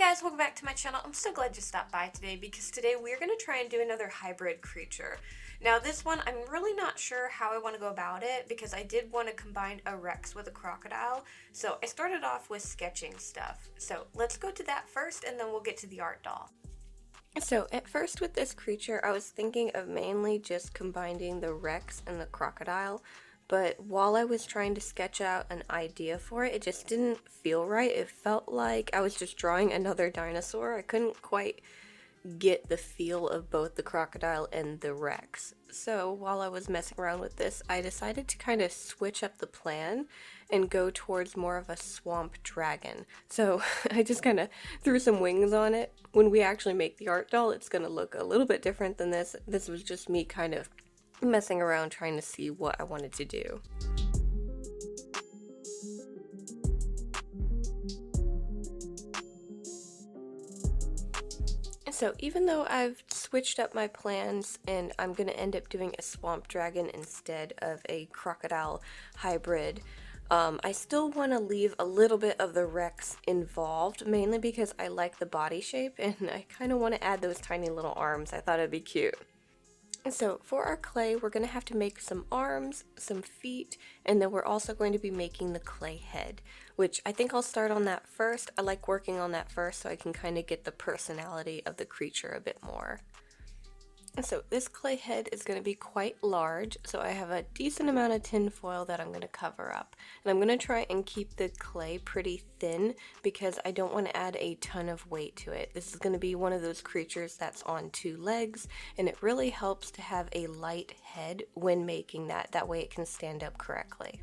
guys, welcome back to my channel. I'm so glad you stopped by today because today we're going to try and do another hybrid creature. Now this one, I'm really not sure how I want to go about it because I did want to combine a Rex with a crocodile. So I started off with sketching stuff. So let's go to that first and then we'll get to the art doll. So at first with this creature, I was thinking of mainly just combining the Rex and the crocodile. But while I was trying to sketch out an idea for it, it just didn't feel right. It felt like I was just drawing another dinosaur. I couldn't quite get the feel of both the crocodile and the Rex. So while I was messing around with this, I decided to kind of switch up the plan and go towards more of a swamp dragon. So I just kind of threw some wings on it. When we actually make the art doll, it's going to look a little bit different than this. This was just me kind of messing around trying to see what I wanted to do. So even though I've switched up my plans and I'm going to end up doing a swamp dragon instead of a crocodile hybrid, I still want to leave a little bit of the Rex involved, mainly because I like the body shape and I kind of want to add those tiny little arms. I thought it'd be cute. So for our clay, we're going to have to make some arms, some feet, and then we're also going to be making the clay head, which I think I'll start on that first. I like working on that first so I can kind of get the personality of the creature a bit more. And so this clay head is going to be quite large, so I have a decent amount of tin foil that I'm going to cover up. And I'm going to try and keep the clay pretty thin because I don't want to add a ton of weight to it. This is going to be one of those creatures that's on two legs, and it really helps to have a light head when making that. That way it can stand up correctly.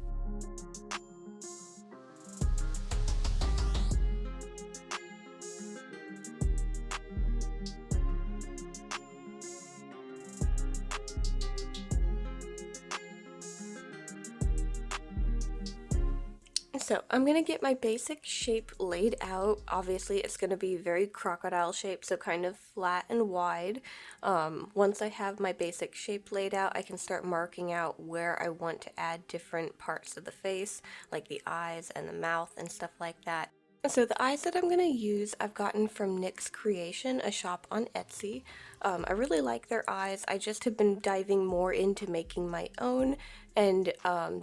So I'm going to get my basic shape laid out. Obviously it's going to be very crocodile shaped, so kind of flat and wide. Once I have my basic shape laid out, I can start marking out where I want to add different parts of the face, like the eyes and the mouth and stuff like that. So the eyes that I'm going to use I've gotten from Nick's Creation, a shop on Etsy. I really like their eyes. I just have been diving more into making my own, and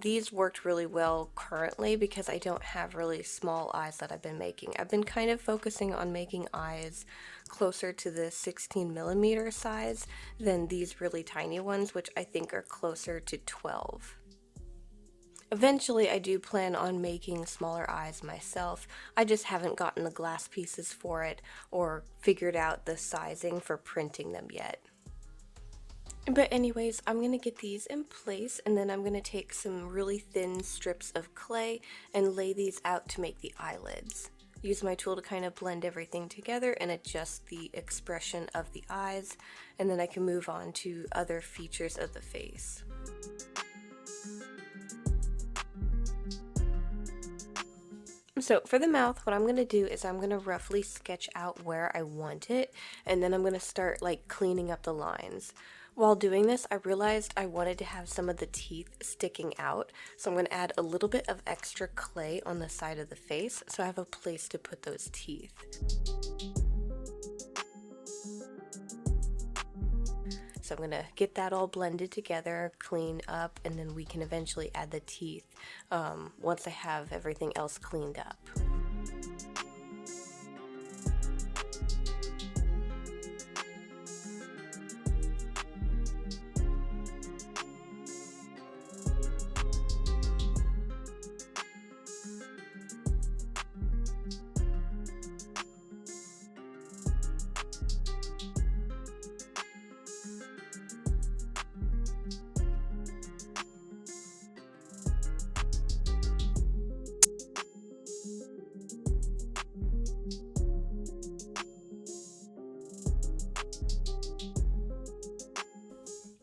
these worked really well currently because I don't have really small eyes that I've been making. I've been kind of focusing on making eyes closer to the 16mm size than these really tiny ones, which I think are closer to 12. Eventually, I do plan on making smaller eyes myself. I just haven't gotten the glass pieces for it or figured out the sizing for printing them yet. But anyways, I'm going to get these in place and then I'm going to take some really thin strips of clay and lay these out to make the eyelids. Use my tool to kind of blend everything together and adjust the expression of the eyes, and then I can move on to other features of the face. So for the mouth, what I'm going to do is I'm going to roughly sketch out where I want it, and then I'm going to start like cleaning up the lines. While doing this, I realized I wanted to have some of the teeth sticking out, so I'm going to add a little bit of extra clay on the side of the face so I have a place to put those teeth. So I'm going to get that all blended together, clean up, and then we can eventually add the teeth once I have everything else cleaned up.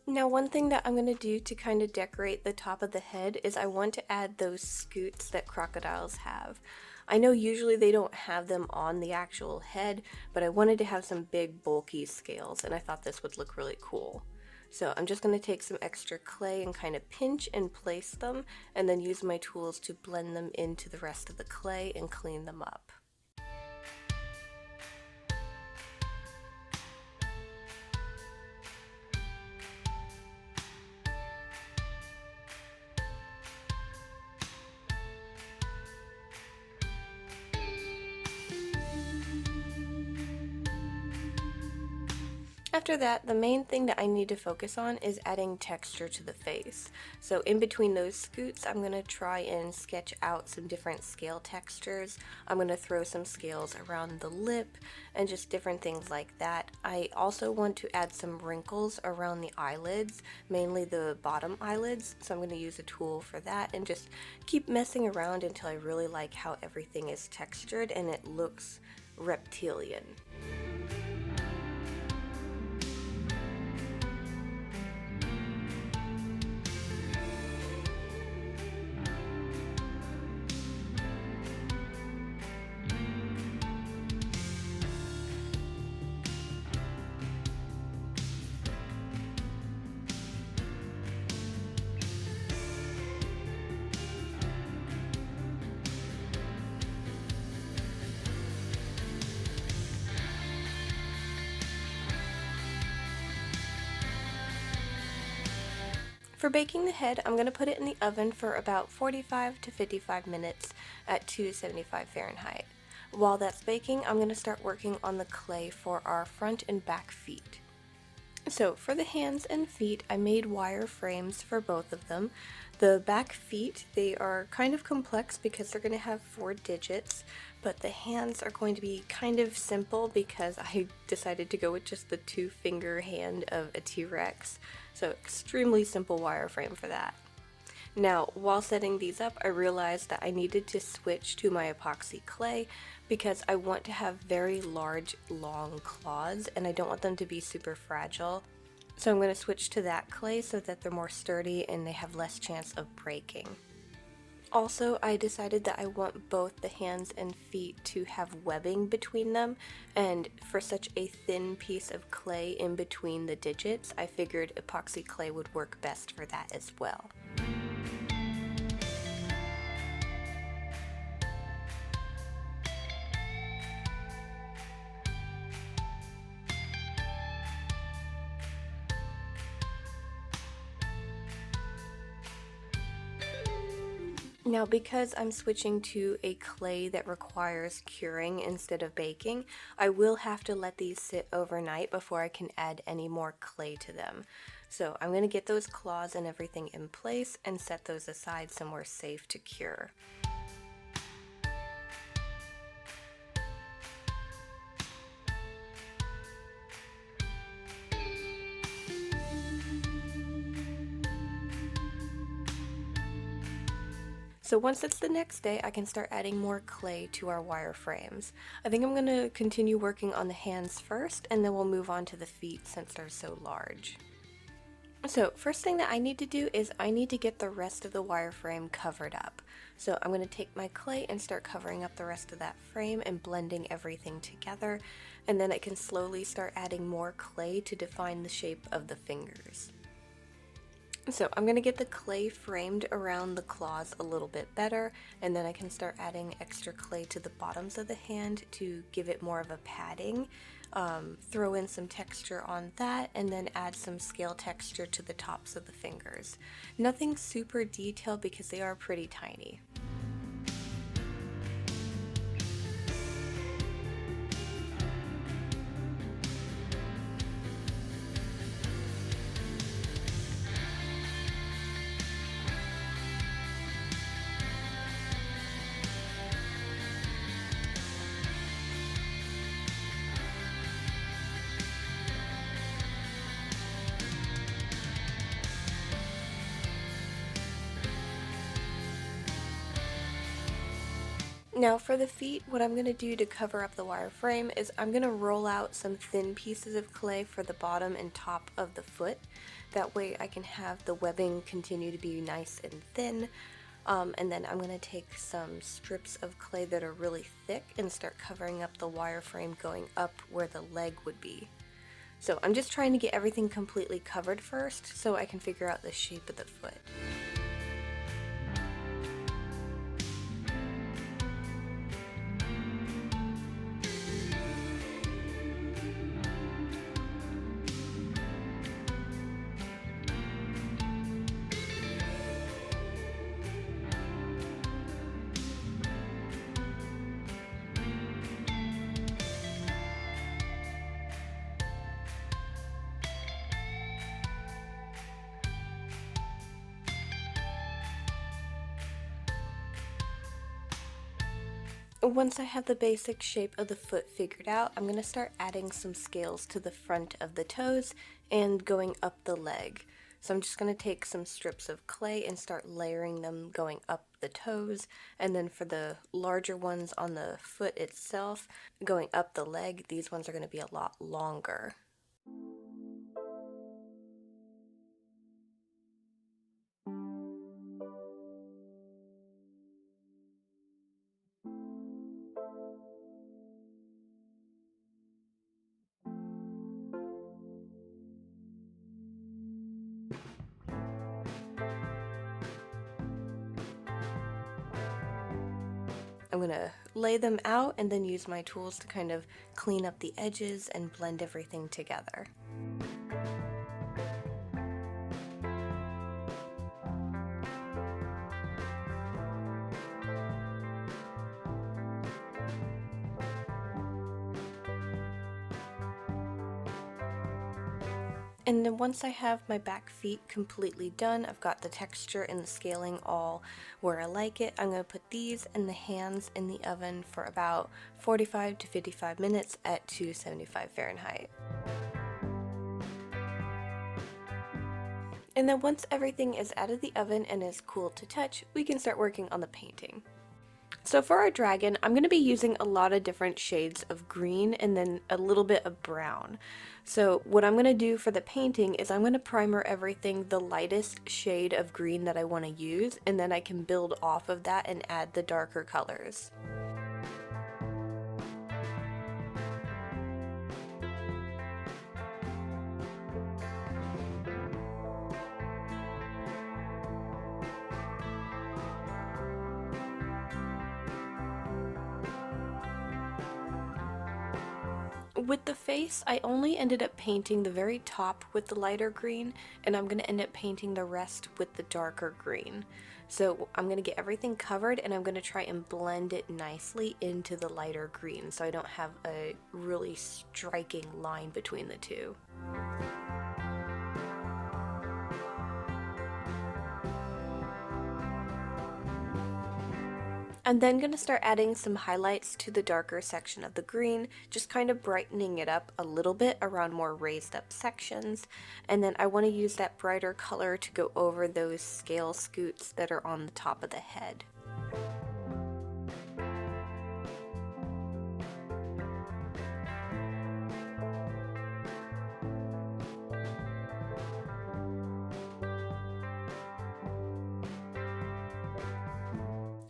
Now one thing that I'm going to do to kind of decorate the top of the head is I want to add those scoots that crocodiles have. I know usually they don't have them on the actual head, but I wanted to have some big bulky scales and I thought this would look really cool. So I'm just going to take some extra clay and kind of pinch and place them, and then use my tools to blend them into the rest of the clay and clean them up. After that, the main thing that I need to focus on is adding texture to the face. So in between those scoots, I'm going to try and sketch out some different scale textures. I'm going to throw some scales around the lip and just different things like that. I also want to add some wrinkles around the eyelids, mainly the bottom eyelids. So I'm going to use a tool for that and just keep messing around until I really like how everything is textured and it looks reptilian. For baking the head, I'm going to put it in the oven for about 45 to 55 minutes at 275 Fahrenheit. While that's baking, I'm going to start working on the clay for our front and back feet. So for the hands and feet, I made wire frames for both of them. The back feet, they are kind of complex because they're going to have 4 digits, but the hands are going to be kind of simple because I decided to go with just the 2-finger hand of a T-Rex. So extremely simple wireframe for that. Now, while setting these up, I realized that I needed to switch to my epoxy clay because I want to have very large, long claws and I don't want them to be super fragile. So I'm going to switch to that clay so that they're more sturdy and they have less chance of breaking. Also, I decided that I want both the hands and feet to have webbing between them, and for such a thin piece of clay in between the digits, I figured epoxy clay would work best for that as well. Now, because I'm switching to a clay that requires curing instead of baking, I will have to let these sit overnight before I can add any more clay to them. So I'm going to get those claws and everything in place and set those aside somewhere safe to cure. So once it's the next day, I can start adding more clay to our wire frames. I think I'm going to continue working on the hands first, and then we'll move on to the feet since they're so large. So first thing that I need to do is I need to get the rest of the wireframe covered up. So I'm going to take my clay and start covering up the rest of that frame and blending everything together, and then I can slowly start adding more clay to define the shape of the fingers. So I'm going to get the clay framed around the claws a little bit better, and then I can start adding extra clay to the bottoms of the hand to give it more of a padding. Throw in some texture on that, and then add some scale texture to the tops of the fingers. Nothing super detailed because they are pretty tiny. Now for the feet, what I'm going to do to cover up the wireframe is I'm going to roll out some thin pieces of clay for the bottom and top of the foot. That way I can have the webbing continue to be nice and thin. And then I'm going to take some strips of clay that are really thick and start covering up the wireframe going up where the leg would be. So I'm just trying to get everything completely covered first so I can figure out the shape of the foot. Once I have the basic shape of the foot figured out, I'm going to start adding some scales to the front of the toes and going up the leg. So I'm just going to take some strips of clay and start layering them going up the toes, and then for the larger ones on the foot itself, going up the leg, these ones are going to be a lot longer. I'm going to lay them out and then use my tools to kind of clean up the edges and blend everything together. And then once I have my back feet completely done, I've got the texture and the scaling all where I like it, I'm going to put these and the hands in the oven for about 45 to 55 minutes at 275 Fahrenheit. And then once everything is out of the oven and is cool to touch, we can start working on the painting. So for our dragon, I'm going to be using a lot of different shades of green and then a little bit of brown. So what I'm going to do for the painting is I'm going to primer everything the lightest shade of green that I want to use, and then I can build off of that and add the darker colors. With the face, I only ended up painting the very top with the lighter green, and I'm going to end up painting the rest with the darker green. So I'm going to get everything covered, and I'm going to try and blend it nicely into the lighter green so I don't have a really striking line between the two. I'm then going to start adding some highlights to the darker section of the green, just kind of brightening it up a little bit around more raised up sections. And then I want to use that brighter color to go over those scale scoots that are on the top of the head.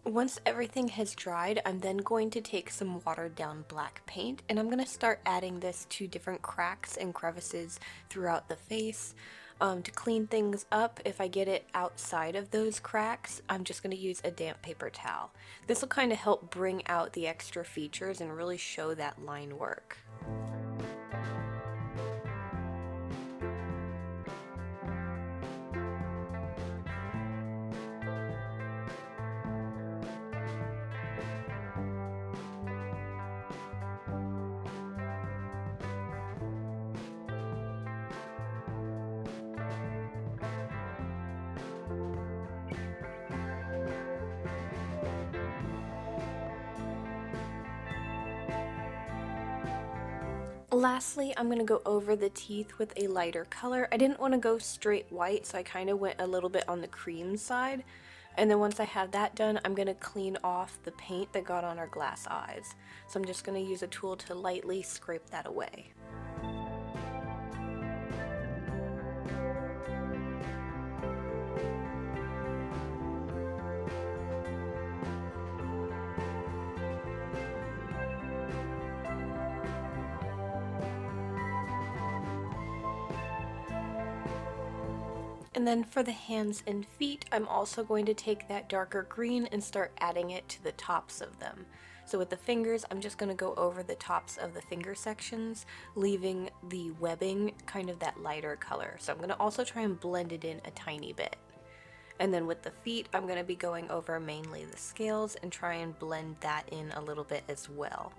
Once everything has dried, I'm then going to take some watered down black paint, and I'm going to start adding this to different cracks and crevices throughout the face. To clean things up, if I get it outside of those cracks, I'm just going to use a damp paper towel. This will kind of help bring out the extra features and really show that line work. Lastly, I'm going to go over the teeth with a lighter color. I didn't want to go straight white, so I kind of went a little bit on the cream side. And then once I have that done, I'm going to clean off the paint that got on our glass eyes. So I'm just going to use a tool to lightly scrape that away. And then for the hands and feet, I'm also going to take that darker green and start adding it to the tops of them. So with the fingers, I'm just going to go over the tops of the finger sections, leaving the webbing kind of that lighter color. So I'm going to also try and blend it in a tiny bit. And then with the feet, I'm going to be going over mainly the scales and try and blend that in a little bit as well.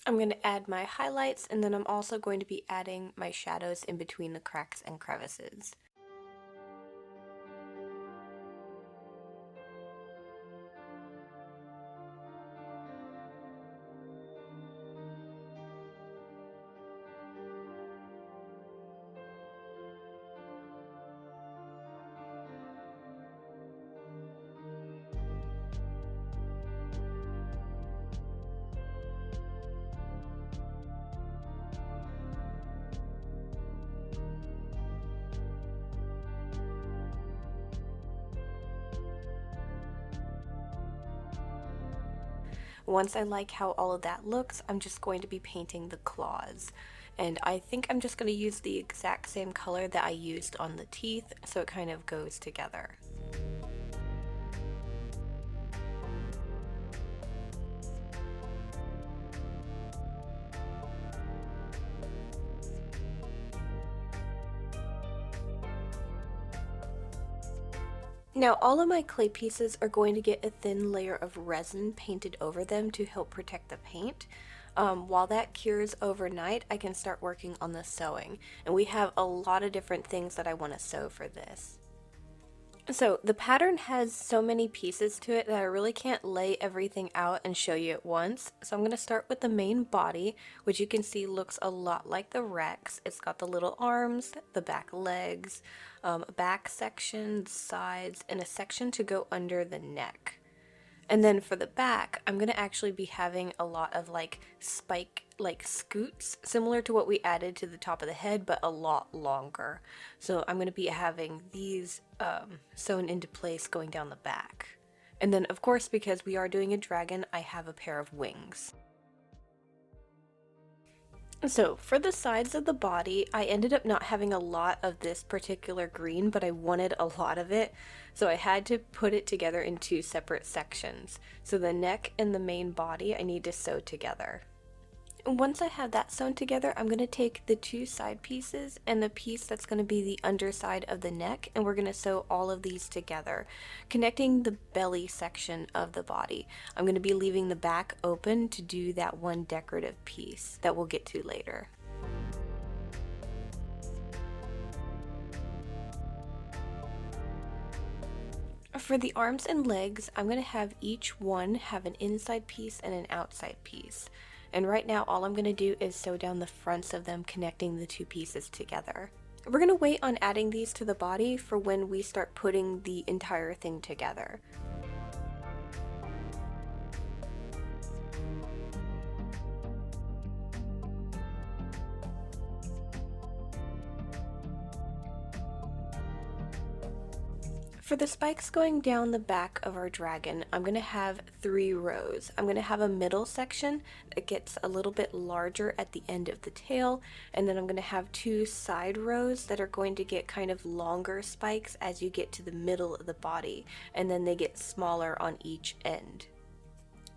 I'm going to add my highlights, and then I'm also going to be adding my shadows in between the cracks and crevices. Once I like how all of that looks, I'm just going to be painting the claws. And I think I'm just going to use the exact same color that I used on the teeth, so it kind of goes together. Now all of my clay pieces are going to get a thin layer of resin painted over them to help protect the paint. While that cures overnight, I can start working on the sewing. And we have a lot of different things that I want to sew for this. So the pattern has so many pieces to it that I really can't lay everything out and show you at once. So I'm going to start with the main body, which you can see looks a lot like the Rex. It's got the little arms, the back legs, a back section, sides, and a section to go under the neck. And then for the back, I'm going to actually be having a lot of like spike, like scoots, similar to what we added to the top of the head, but a lot longer. So I'm going to be having these sewn into place going down the back. And then of course, because we are doing a dragon, I have a pair of wings. So for the sides of the body, I ended up not having a lot of this particular green, but I wanted a lot of it, so I had to put it together in two separate sections. So the neck and the main body I need to sew together. Once I have that sewn together, I'm going to take the two side pieces and the piece that's going to be the underside of the neck, and we're going to sew all of these together, connecting the belly section of the body. I'm going to be leaving the back open to do that one decorative piece that we'll get to later. For the arms and legs, I'm going to have each one have an inside piece and an outside piece. And right now all I'm going to do is sew down the fronts of them, connecting the two pieces together. We're going to wait on adding these to the body for when we start putting the entire thing together. For the spikes going down the back of our dragon, I'm going to have 3 rows. I'm going to have a middle section that gets a little bit larger at the end of the tail, and then I'm going to have 2 side rows that are going to get kind of longer spikes as you get to the middle of the body, and then they get smaller on each end.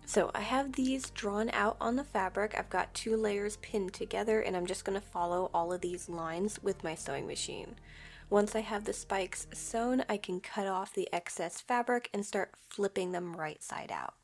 So I have these drawn out on the fabric. I've got 2 layers pinned together, and I'm just going to follow all of these lines with my sewing machine. Once I have the spikes sewn, I can cut off the excess fabric and start flipping them right side out.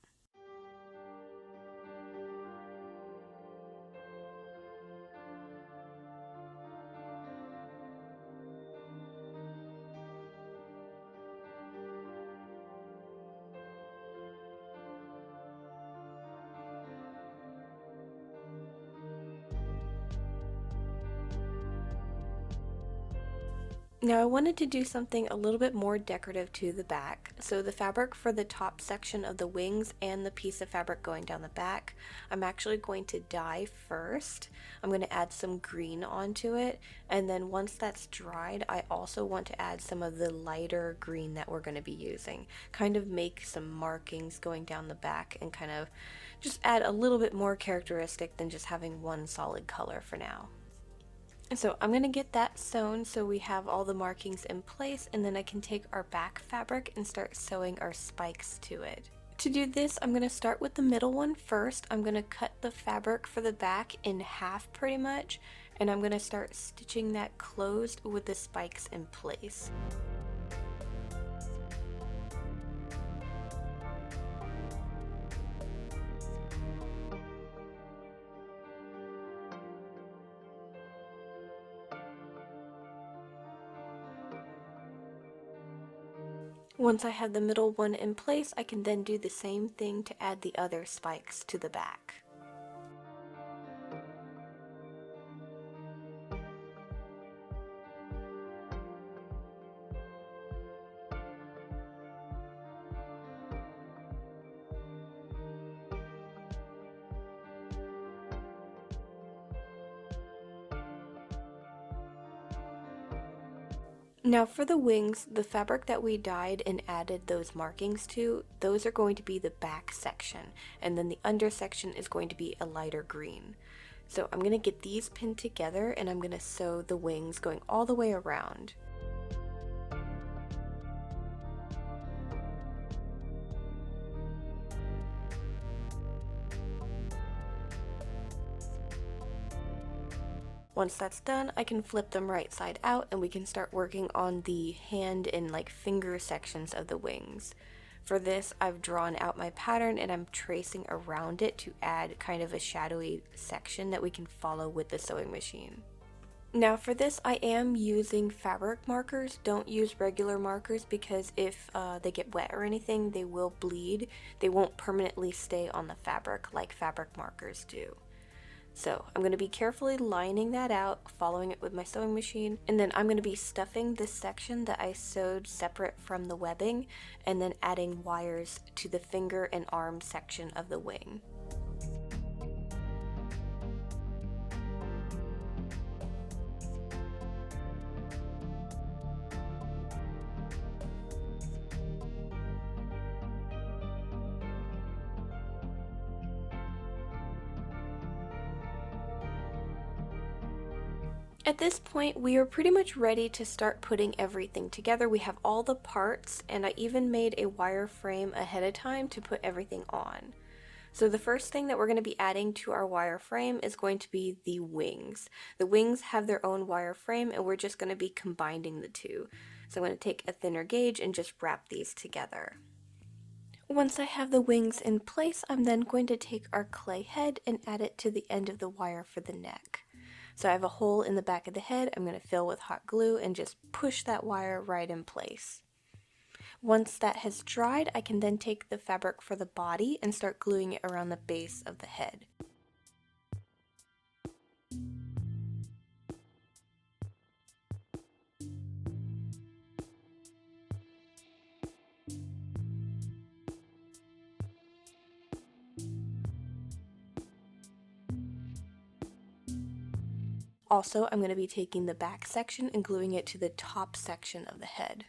Now I wanted to do something a little bit more decorative to the back. So the fabric for the top section of the wings and the piece of fabric going down the back, I'm actually going to dye first. I'm going to add some green onto it, and then once that's dried, I also want to add some of the lighter green that we're going to be using. Kind of make some markings going down the back and kind of just add a little bit more characteristic than just having one solid color for now. So I'm going to get that sewn so we have all the markings in place, and then I can take our back fabric and start sewing our spikes to it. To do this, I'm going to start with the middle one first. I'm going to cut the fabric for the back in half pretty much, and I'm going to start stitching that closed with the spikes in place. Once I have the middle one in place, I can then do the same thing to add the other spikes to the back. Now for the wings, the fabric that we dyed and added those markings to, those are going to be the back section, and then the under section is going to be a lighter green. So I'm going to get these pinned together and I'm going to sew the wings going all the way around. Once that's done, I can flip them right side out and we can start working on the hand and like finger sections of the wings. For this, I've drawn out my pattern and I'm tracing around it to add kind of a shadowy section that we can follow with the sewing machine. Now for this, I am using fabric markers. Don't use regular markers because if they get wet or anything, they will bleed. They won't permanently stay on the fabric like fabric markers do. So I'm going to be carefully lining that out, following it with my sewing machine, and then I'm going to be stuffing this section that I sewed separate from the webbing, and then adding wires to the finger and arm section of the wing. At this point, we are pretty much ready to start putting everything together. We have all the parts, and I even made a wireframe ahead of time to put everything on. So the first thing that we're going to be adding to our wireframe is going to be the wings. The wings have their own wireframe, and we're just going to be combining the two. So I'm going to take a thinner gauge and just wrap these together. Once I have the wings in place, I'm then going to take our clay head and add it to the end of the wire for the neck. So I have a hole in the back of the head I'm going to fill with hot glue and just push that wire right in place. Once that has dried, I can then take the fabric for the body and start gluing it around the base of the head. Also, I'm going to be taking the back section and gluing it to the top section of the head.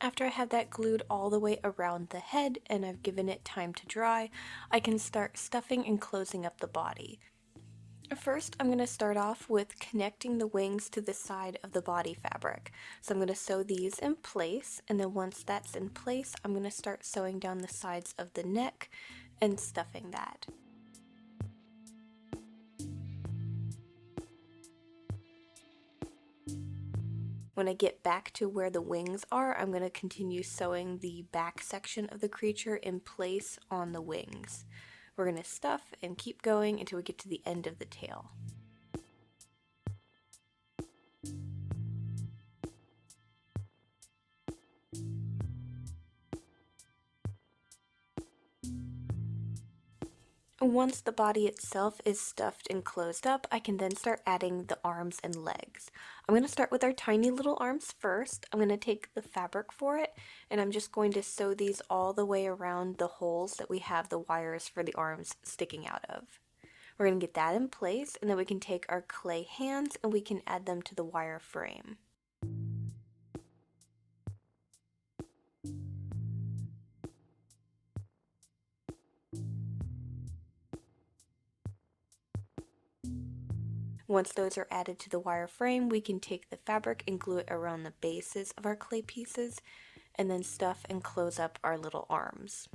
After I have that glued all the way around the head and I've given it time to dry, I can start stuffing and closing up the body. First, I'm going to start off with connecting the wings to the side of the body fabric. So I'm going to sew these in place, and then once that's in place, I'm going to start sewing down the sides of the neck and stuffing that. When I get back to where the wings are, I'm going to continue sewing the back section of the creature in place on the wings. We're going to stuff and keep going until we get to the end of the tail. Once the body itself is stuffed and closed up, I can then start adding the arms and legs. I'm going to start with our tiny little arms first. I'm going to take the fabric for it, and I'm just going to sew these all the way around the holes that we have the wires for the arms sticking out of. We're going to get that in place, and then we can take our clay hands and we can add them to the wire frame. Once those are added to the wire frame, we can take the fabric and glue it around the bases of our clay pieces, and then stuff and close up our little arms.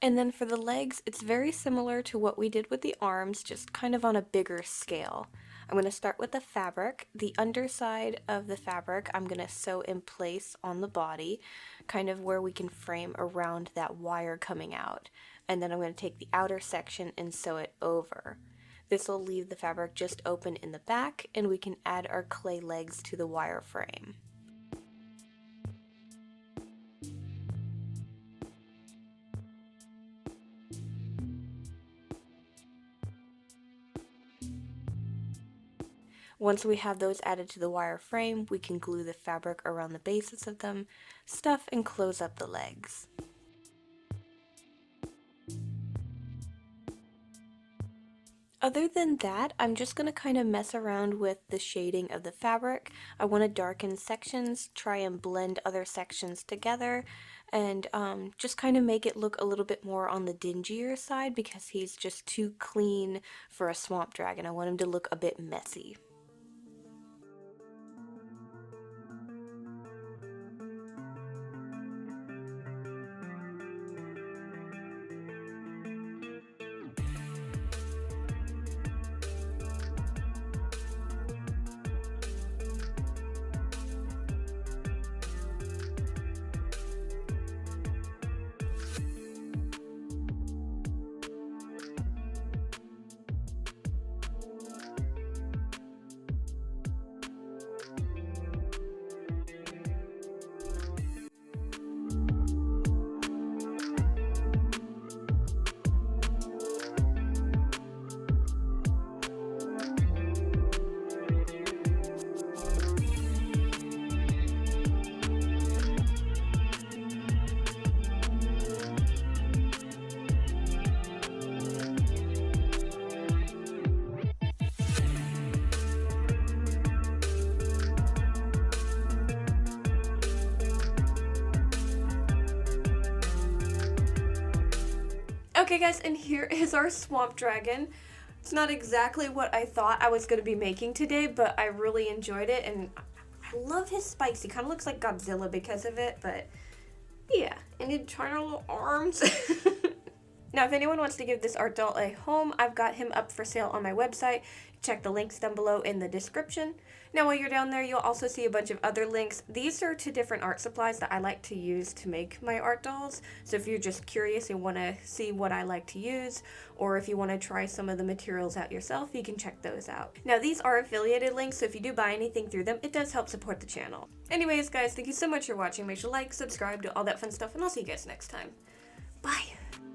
And then for the legs, it's very similar to what we did with the arms, just kind of on a bigger scale. I'm going to start with the fabric. The underside of the fabric I'm going to sew in place on the body, kind of where we can frame around that wire coming out. And then I'm going to take the outer section and sew it over. This will leave the fabric just open in the back, and we can add our clay legs to the wire frame. Once we have those added to the wire frame, we can glue the fabric around the bases of them, stuff and close up the legs. Other than that, I'm just going to kind of mess around with the shading of the fabric. I want to darken sections, try and blend other sections together, and just kind of make it look a little bit more on the dingier side because he's just too clean for a swamp dragon. I want him to look a bit messy. Okay guys, and here is our swamp dragon. It's not exactly what I thought I was going to be making today, but I really enjoyed it, and I love his spikes. He kind of looks like Godzilla because of it, but yeah, and internal arms. Now, if anyone wants to give this art doll a home, I've got him up for sale on my website. Check the links down below in the description. Now, while you're down there, you'll also see a bunch of other links. These are 2 different art supplies that I like to use to make my art dolls. So if you're just curious and want to see what I like to use, or if you want to try some of the materials out yourself, you can check those out. Now, these are affiliated links, so if you do buy anything through them, it does help support the channel. Anyways, guys, thank you so much for watching. Make sure to like, subscribe, do all that fun stuff, and I'll see you guys next time. Bye!